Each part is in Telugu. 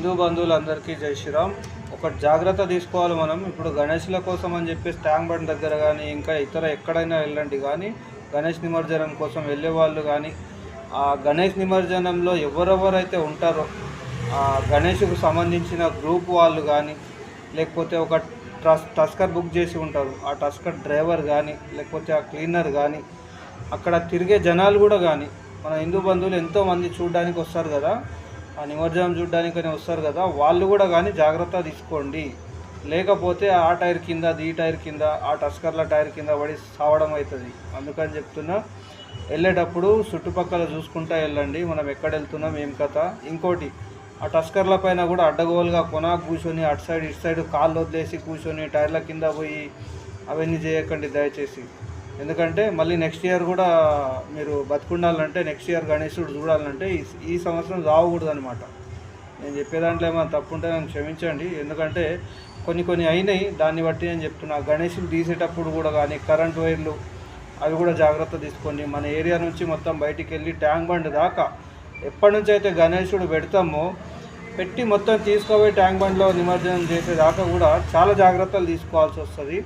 హిందూ బంధువులందరికీ జై శ్రీరామ్. ఒక జాగ్రత్త తీసుకోవాలి మనం. ఇప్పుడు గణేష్ల కోసం అని చెప్పేసి ట్యాంక్ బండ్ దగ్గర కానీ ఇంకా ఇతర ఎక్కడైనా వెళ్ళండి, కానీ గణేష్ నిమజ్జనం కోసం వెళ్ళే వాళ్ళు కానీ ఆ గణేష్ నిమజ్జనంలో ఎవరెవరైతే ఉంటారో ఆ గణేష్కు సంబంధించిన గ్రూప్ వాళ్ళు కానీ, లేకపోతే ఒక టస్కర్ బుక్ చేసి ఉంటారు, ఆ టస్కర్ డ్రైవర్ కానీ, లేకపోతే ఆ క్లీనర్ కానీ, అక్కడ తిరిగే జనాలు కూడా కానీ, మన హిందూ బంధువులు ఎంతోమంది చూడడానికి వస్తారు కదా, ఆ నిమజ్జనం చూడడానికని వస్తారు కదా, వాళ్ళు కూడా కానీ జాగ్రత్త తీసుకోండి. లేకపోతే ఆ టైర్ కింద ఈ టైర్ కింద ఆ టస్కర్ల టైర్ కింద పడి సావడం అవుతుంది. అందుకని చెప్తున్నా, వెళ్ళేటప్పుడు చుట్టుపక్కల చూసుకుంటూ వెళ్ళండి, మనం ఎక్కడ వెళ్తున్నాం ఏం కథ. ఇంకోటి, ఆ టస్కర్ల పైన కూడా అడ్డగోలుగా కొనాకు కూర్చొని అటు సైడ్ ఇటు సైడ్ కాళ్ళు వదిలేసి కూర్చొని టైర్ల కింద పోయి అవన్నీ చేయకండి దయచేసి. ఎందుకంటే మళ్ళీ నెక్స్ట్ ఇయర్ కూడా మీరు బతుకుండాలంటే, నెక్స్ట్ ఇయర్ గణేశుడు చూడాలంటే ఈ సంవత్సరం రావకూడదు అనమాట. నేను చెప్పే దాంట్లో ఏమైనా తప్పు ఉంటే నన్ను క్షమించండి. ఎందుకంటే కొన్ని అయినాయి, దాన్ని బట్టి నేను చెప్తున్నా. గణేశులు తీసేటప్పుడు కూడా కానీ కరెంట్ వైర్లు అవి కూడా జాగ్రత్త తీసుకోండి. మన ఏరియా నుంచి మొత్తం బయటికి వెళ్ళి ట్యాంక్ బండ్ దాకా ఎప్పటి నుంచి అయితే గణేశుడు పెడతామో పెట్టి మొత్తం తీసుకుపోయి ట్యాంక్ బండ్లో నిమజ్జనం చేసేదాకా కూడా చాలా జాగ్రత్తలు తీసుకోవాల్సి వస్తుంది.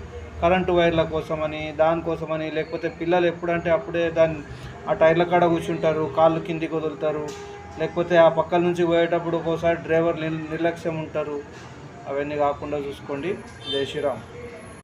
కరెంటు వైర్ల కోసమని, దానికోసమని, లేకపోతే పిల్లలు ఎప్పుడంటే అప్పుడే ఆ టైర్ల కాడ కూర్చుంటారు, కాళ్ళు కిందికి వదులుతారు, లేకపోతే ఆ పక్కల నుంచి పోయేటప్పుడు ఒక్కోసారి డ్రైవర్ నిర్లక్ష్యం ఉంటారు. అవన్నీ కాకుండా చూసుకోండి. జై శ్రీరామ్.